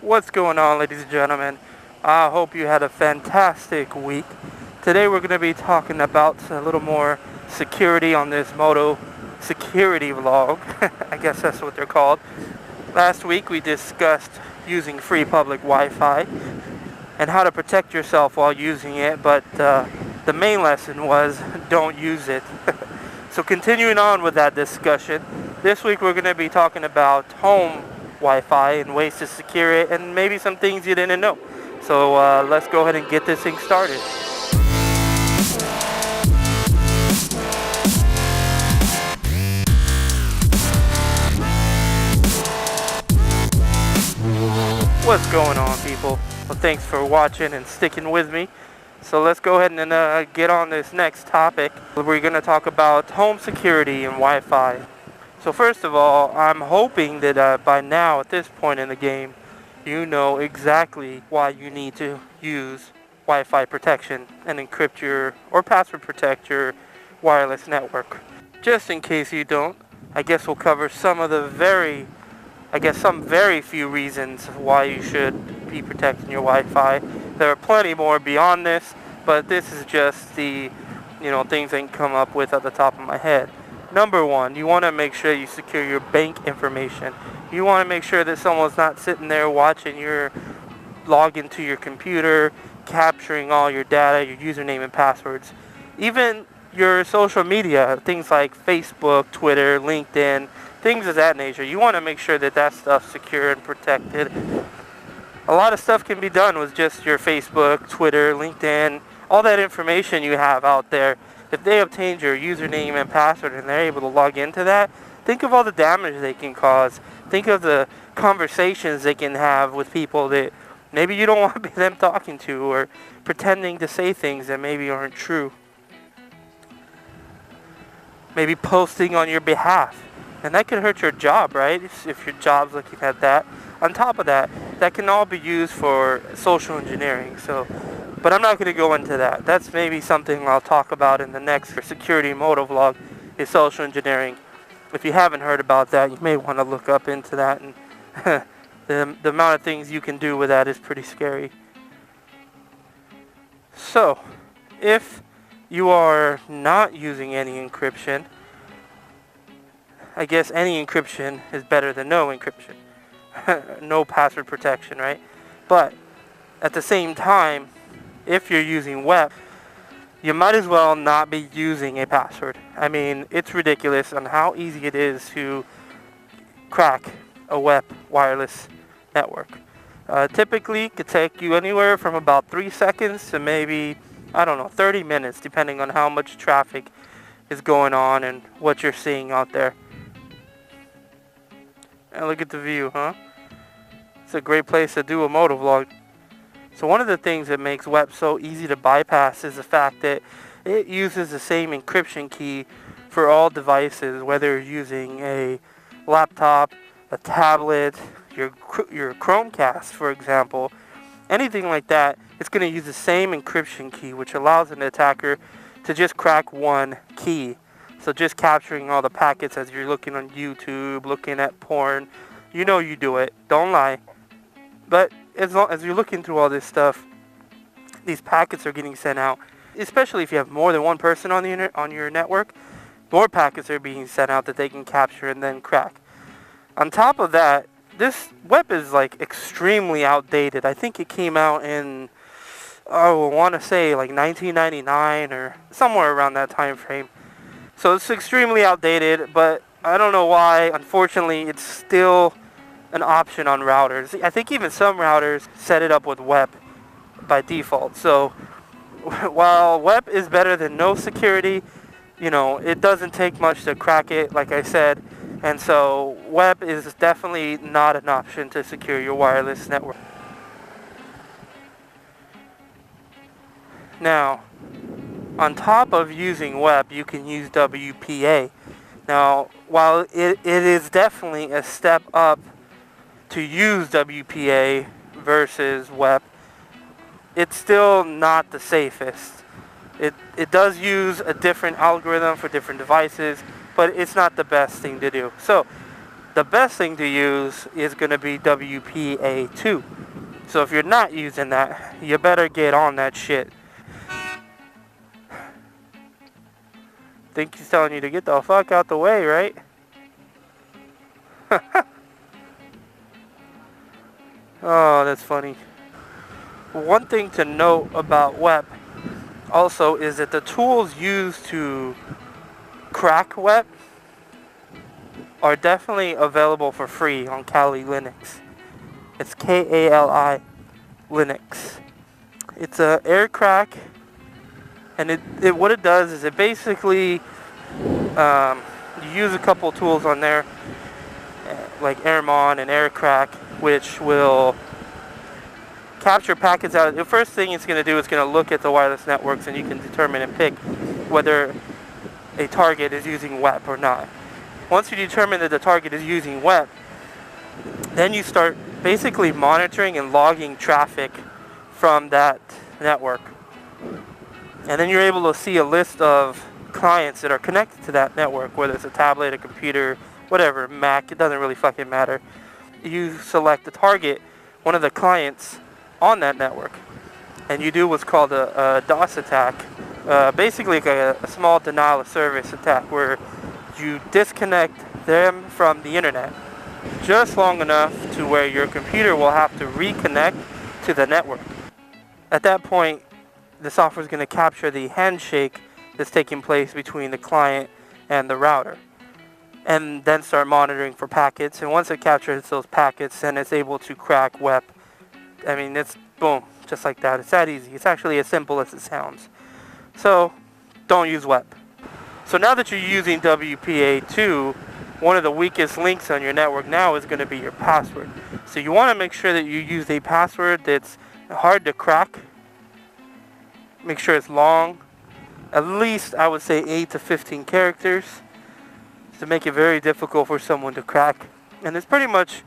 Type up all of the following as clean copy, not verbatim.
What's going on, ladies and gentlemen? I hope you had a fantastic week. Today we're going to be talking about a little more security on this Moto security vlog. I guess that's what they're called. Last week we discussed using free public Wi-Fi and how to protect yourself while using it, but the main lesson was don't use it. So continuing on with that discussion, this week we're going to be talking about home Wi-Fi and ways to secure it and maybe some things you didn't know. So let's go ahead and get this thing started. What's going on, people? Well, thanks for watching and sticking with me. So let's go ahead and get on this next topic. We're going to talk about home security and Wi-Fi. So first of all, I'm hoping that by now, at this point in the game, you know exactly why you need to use Wi-Fi protection and encrypt your, or password protect your wireless network. Just in case you don't, I guess we'll cover some of the some very few reasons why you should be protecting your Wi-Fi. There are plenty more beyond this, but this is just the, things I can come up with at the top of my head. Number one, you want to make sure you secure your bank information. You want to make sure that someone's not sitting there watching your login to your computer, capturing all your data, your username and passwords. Even your social media, things like Facebook, Twitter, LinkedIn, things of that nature. You want to make sure that that stuff's secure and protected. A lot of stuff can be done with just your Facebook, Twitter, LinkedIn, all that information you have out there. If they obtained your username and password and they're able to log into that, think of all the damage they can cause. Think of the conversations they can have with people that maybe you don't want to be them talking to, or pretending to say things that maybe aren't true. Maybe posting on your behalf. And that could hurt your job, right? If your job's looking at that. On top of that, that can all be used for social engineering. But I'm not going to go into that. That's maybe something I'll talk about in the next security Motovlog, is social engineering. If you haven't heard about that, you may want to look up into that. And the amount of things you can do with that is pretty scary. So, if you are not using any encryption, I guess any encryption is better than no encryption. No password protection, right? But at the same time, if you're using WEP, you might as well not be using a password. I mean, it's ridiculous on how easy it is to crack a WEP wireless network. Typically, it could take you anywhere from about 3 seconds to maybe, 30 minutes, depending on how much traffic is going on and what you're seeing out there. And look at the view, huh? It's a great place to do a motovlog. So one of the things that makes WEP so easy to bypass is the fact that it uses the same encryption key for all devices, whether you're using a laptop, a tablet, your Chromecast, for example, anything like that. It's going to use the same encryption key, which allows an attacker to just crack one key. So just capturing all the packets as you're looking on YouTube, looking at porn. You know you do it. Don't lie. But as you're looking through all this stuff, these packets are getting sent out. Especially if you have more than one person on your network, more packets are being sent out that they can capture and then crack. On top of that, this WEP is extremely outdated. I think it came out in, I want to say 1999 or somewhere around that time frame. So it's extremely outdated, but I don't know why. Unfortunately, it's still an option on routers. I think even some routers set it up with WEP by default. So while WEP is better than no security, it doesn't take much to crack it, like I said. And so WEP is definitely not an option to secure your wireless network. Now, on top of using WEP, you can use WPA. Now, while it is definitely a step up to use WPA versus WEP, it's still not the safest. It does use a different algorithm for different devices, but it's not the best thing to do. So the best thing to use is going to be WPA2. So if you're not using that, you better get on that shit. Think he's telling you to get the fuck out the way, right? Oh, that's funny. One thing to note about WEP also is that the tools used to crack WEP are definitely available for free on Kali Linux. It's Kali Linux. It's a air crack, and what it does is it basically you use a couple tools on there like AirMon and AirCrack, which will capture packets out. The first thing it's going to do is going to look at the wireless networks, and you can determine and pick whether a target is using WEP or not. Once you determine that the target is using WEP, then you start basically monitoring and logging traffic from that network. And then you're able to see a list of clients that are connected to that network, whether it's a tablet, a computer, whatever, Mac, it doesn't really fucking matter. You select the target, one of the clients on that network, and you do what's called a DOS attack, basically like a small denial of service attack, where you disconnect them from the internet just long enough to where your computer will have to reconnect to the network. At that point, the software is going to capture the handshake that's taking place between the client and the router, and then start monitoring for packets. And once it captures those packets, then it's able to crack WEP. I mean, it's boom, just like that. It's that easy. It's actually as simple as it sounds. So don't use WEP. So now that you're using WPA2, one of the weakest links on your network now is going to be your password. So you want to make sure that you use a password that's hard to crack. Make sure it's long, at least I would say 8 to 15 characters, to make it very difficult for someone to crack. And it's pretty much,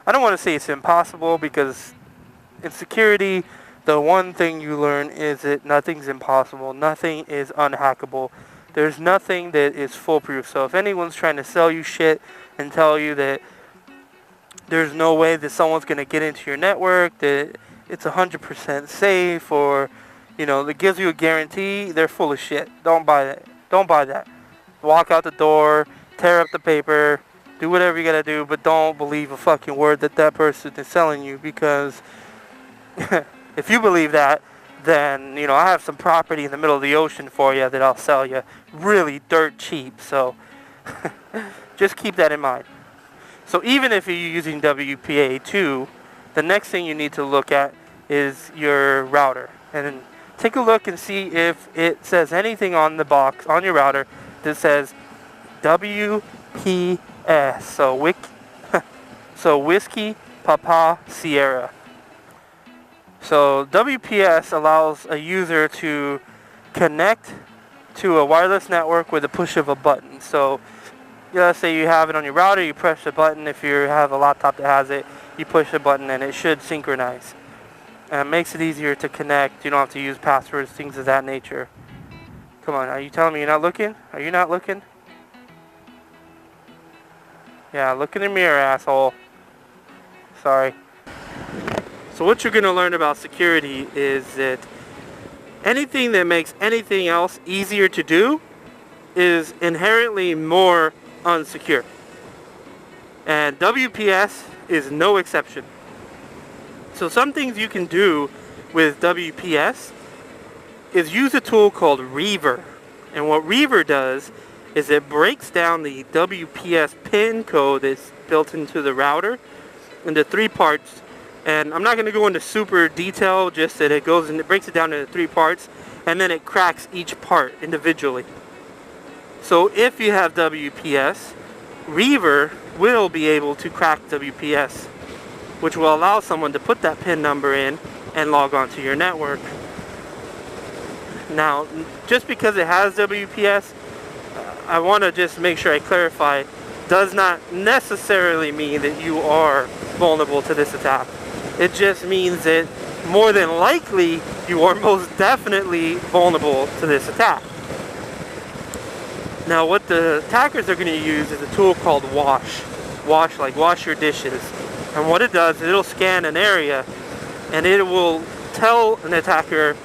I don't want to say it's impossible, because in security, the one thing you learn is that nothing's impossible, nothing is unhackable. There's nothing that is foolproof. So if anyone's trying to sell you shit and tell you that there's no way that someone's going to get into your network, that it's 100% safe, or you know, that gives you a guarantee, they're full of shit. Don't buy that. Don't buy that. Walk out the door, tear up the paper, do whatever you gotta do, but don't believe a fucking word that that person is selling you, because if you believe that, then, you know, I have some property in the middle of the ocean for you that I'll sell you really dirt cheap. So just keep that in mind. So even if you're using WPA2, the next thing you need to look at is your router. And then take a look and see if it says anything on the box, on your router, that says WPS. So Whiskey Papa Sierra. So WPS allows a user to connect to a wireless network with a push of a button. So let's say you have it on your router, you press a button. If you have a laptop that has it, you push a button and it should synchronize. And it makes it easier to connect. You don't have to use passwords, things of that nature. Come on, are you telling me you're not looking? Are you not looking? Yeah, look in the mirror, asshole. Sorry. So what you're going to learn about security is that anything that makes anything else easier to do is inherently more unsecure. And WPS is no exception. So some things you can do with WPS is use a tool called Reaver. And what Reaver does is it breaks down the WPS pin code that's built into the router into 3 parts. And I'm not going to go into super detail, just that it goes and it breaks it down into 3 parts, and then it cracks each part individually. So if you have WPS, Reaver will be able to crack WPS, which will allow someone to put that PIN number in and log on to your network. Now, just because it has WPS, I want to just make sure I clarify, does not necessarily mean that you are vulnerable to this attack. It just means that more than likely you are most definitely vulnerable to this attack. Now what the attackers are going to use is a tool called Wash. Wash, like wash your dishes. And what it does is it'll scan an area and it will tell an attacker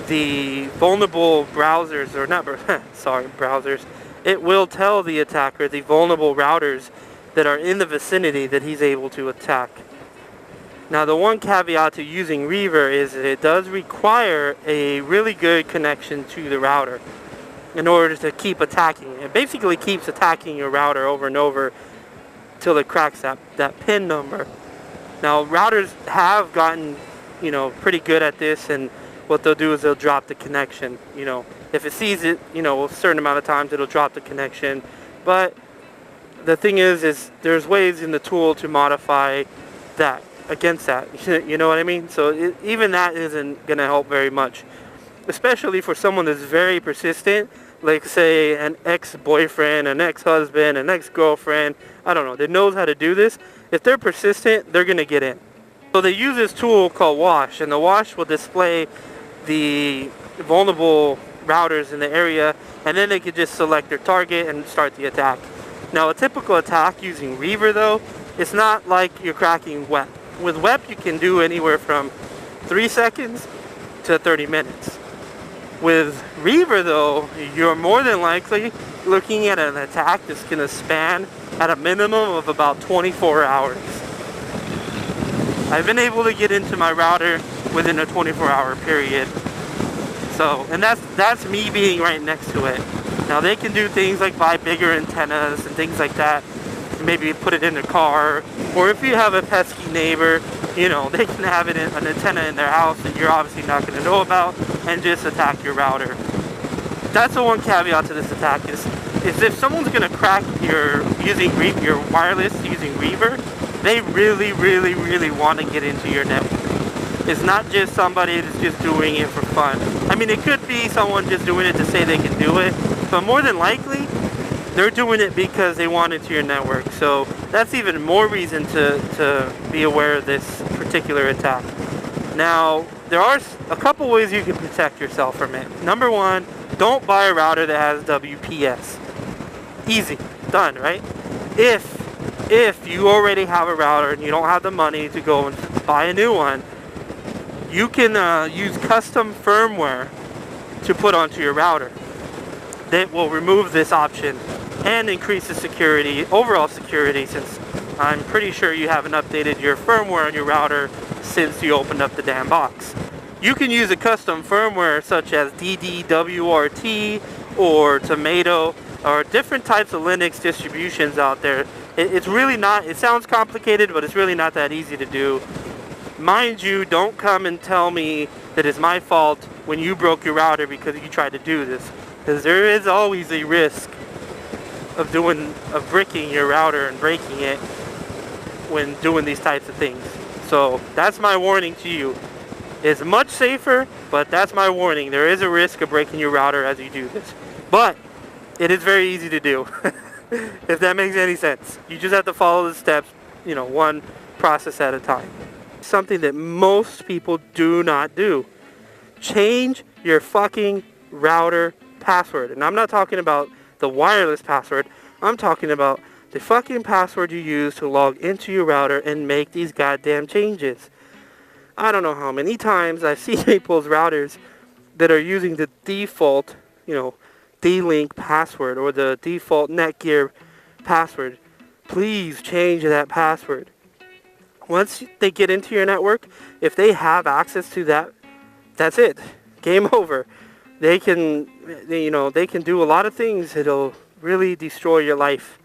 the vulnerable browsers, or not, sorry, browsers. It will tell the attacker the vulnerable routers that are in the vicinity that he's able to attack. Now, the one caveat to using Reaver is that it does require a really good connection to the router in order to keep attacking. It basically keeps attacking your router over and over till it cracks that pin number. Now, routers have gotten, pretty good at this, and what they'll do is they'll drop the connection. If it sees it, a certain amount of times it'll drop the connection. But the thing is there's ways in the tool to modify that against that. You know what I mean? So even that isn't going to help very much, especially for someone that's very persistent, like say an ex-boyfriend, an ex-husband, an ex-girlfriend, I don't know, that knows how to do this. If they're persistent, they're going to get in. So they use this tool called Wash, and the Wash will display the vulnerable routers in the area, and then they could just select their target and start the attack. Now, a typical attack using Reaver, though, it's not like you're cracking WEP. With WEP, you can do anywhere from 3 seconds to 30 minutes. With Reaver, though, you're more than likely looking at an attack that's going to span at a minimum of about 24 hours. I've been able to get into my router within a 24-hour period. So, and that's me being right next to it. Now, they can do things like buy bigger antennas and things like that. Maybe put it in the car, or if you have a pesky neighbor, they can have an antenna in their house that you're obviously not going to know about, and just attack your router. That's the one caveat to this attack is if someone's going to crack your wireless using Reaver, they really, really, really want to get into your network. It's not just somebody that's just doing it for fun. I mean, it could be someone just doing it to say they can do it, but more than likely, they're doing it because they want into your network. So that's even more reason to be aware of this particular attack. Now, there are a couple ways you can protect yourself from it. Number one, don't buy a router that has WPS. Easy. Done, right? If you already have a router and you don't have the money to go and buy a new one, you can use custom firmware to put onto your router that will remove this option and increase the security, overall security, since I'm pretty sure you haven't updated your firmware on your router since you opened up the damn box. You can use a custom firmware such as DDWRT or Tomato or different types of Linux distributions out there. It's really not, it sounds complicated, but it's really not that easy to do. Mind you, don't come and tell me that it's my fault when you broke your router because you tried to do this, because there is always a risk of bricking your router and breaking it when doing these types of things. So that's my warning to you. It's much safer, but that's my warning. There is a risk of breaking your router as you do this, but it is very easy to do. If that makes any sense. You just have to follow the steps, one process at a time. Something that most people do not do. Change your fucking router password. And I'm not talking about the wireless password. I'm talking about the fucking password you use to log into your router and make these goddamn changes. I don't know how many times I've seen people's routers that are using the default, D-Link password or the default Netgear password. Please change that password. Once they get into your network, if they have access to that, that's it. Game over. They can do a lot of things that'll really destroy your life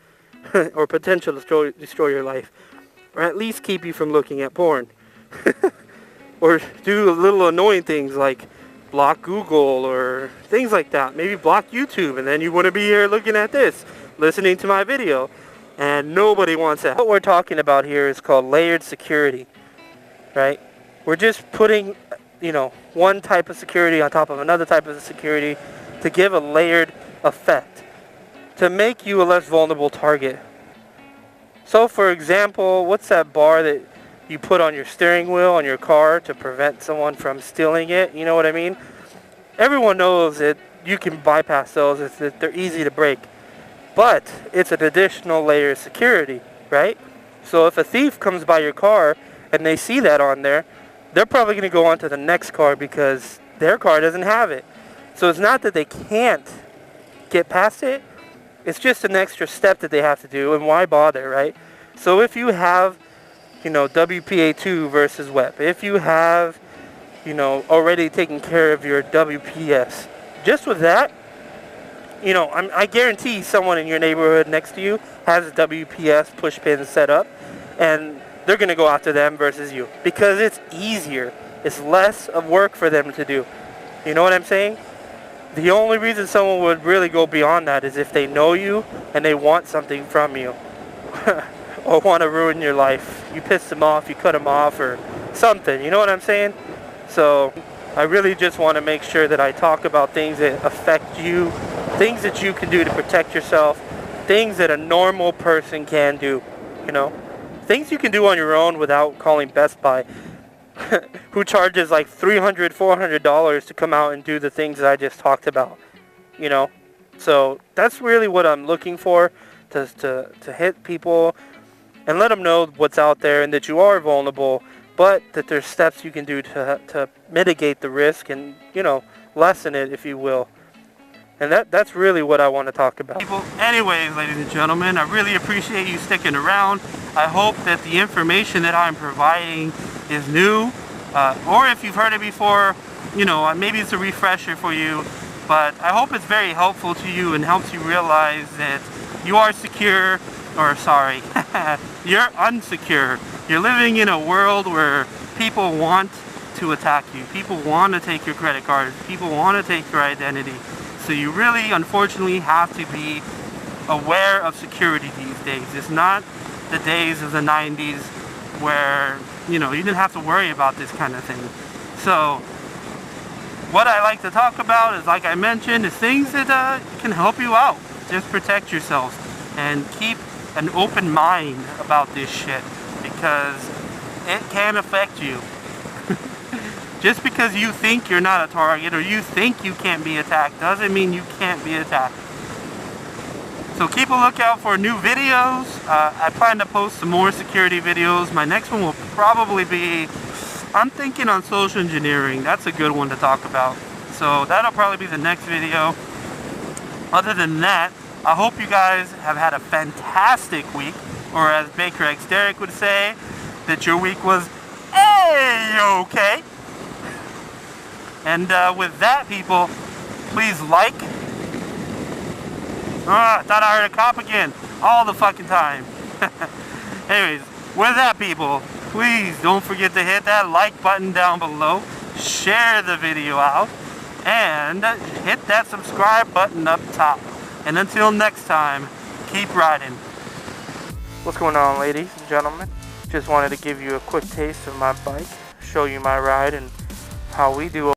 or potentially destroy your life, or at least keep you from looking at porn. Or do little annoying things like block Google or things like that. Maybe block YouTube, and then you wouldn't be here looking at this, listening to my video. And nobody wants that. What we're talking about here is called layered security, right? We're just putting, one type of security on top of another type of security to give a layered effect, to make you a less vulnerable target. So, for example, what's that bar that you put on your steering wheel on your car to prevent someone from stealing it? You know what I mean? Everyone knows that you can bypass those, it's that they're easy to break. But it's an additional layer of security, right? So if a thief comes by your car and they see that on there, they're probably going to go on to the next car because their car doesn't have it. So it's not that they can't get past it. It's just an extra step that they have to do, and why bother, right? So if you have, you know, WPA2 versus WEP, if you have, you know, already taken care of your WPS, just with that, you know, I guarantee someone in your neighborhood next to you has a WPS push pin set up, and they're going to go after them versus you because it's easier. It's less of work for them to do. You know what I'm saying? The only reason someone would really go beyond that is if they know you and they want something from you or want to ruin your life. You piss them off, you cut them off, or something. You know what I'm saying? So I really just want to make sure that I talk about things that affect you, things that you can do to protect yourself, things that a normal person can do, you know, things you can do on your own without calling Best Buy, who charges like $300, $400 to come out and do the things that I just talked about, you know. So that's really what I'm looking for, to hit people and let them know what's out there and that you are vulnerable, but that there's steps you can do to mitigate the risk and, you know, lessen it, if you will. And that's really what I want to talk about. People, anyways, ladies and gentlemen, I really appreciate you sticking around. I hope that the information that I'm providing is new, or if you've heard it before, you know, maybe it's a refresher for you, but I hope it's very helpful to you and helps you realize that you are secure, or sorry, you're unsecure. You're living in a world where people want to attack you. People want to take your credit cards. People want to take your identity. So you really, unfortunately, have to be aware of security these days. It's not the days of the 90s where, you know, you didn't have to worry about this kind of thing. So what I like to talk about is, like I mentioned, is things that can help you out. Just protect yourself and keep an open mind about this shit, because it can affect you. Just because you think you're not a target or you think you can't be attacked doesn't mean you can't be attacked. So keep a lookout for new videos. I plan to post some more security videos. My next one will probably be, I'm thinking on social engineering. That's a good one to talk about. So that'll probably be the next video. Other than that, I hope you guys have had a fantastic week, or as Baker X Derek would say, that your week was A-okay. And with that, people, please like. I thought I heard a cop again. All the fucking time. Anyways, with that, people, please don't forget to hit that like button down below. Share the video out. And hit that subscribe button up top. And until next time, keep riding. What's going on, ladies and gentlemen? Just wanted to give you a quick taste of my bike. Show you my ride and how we do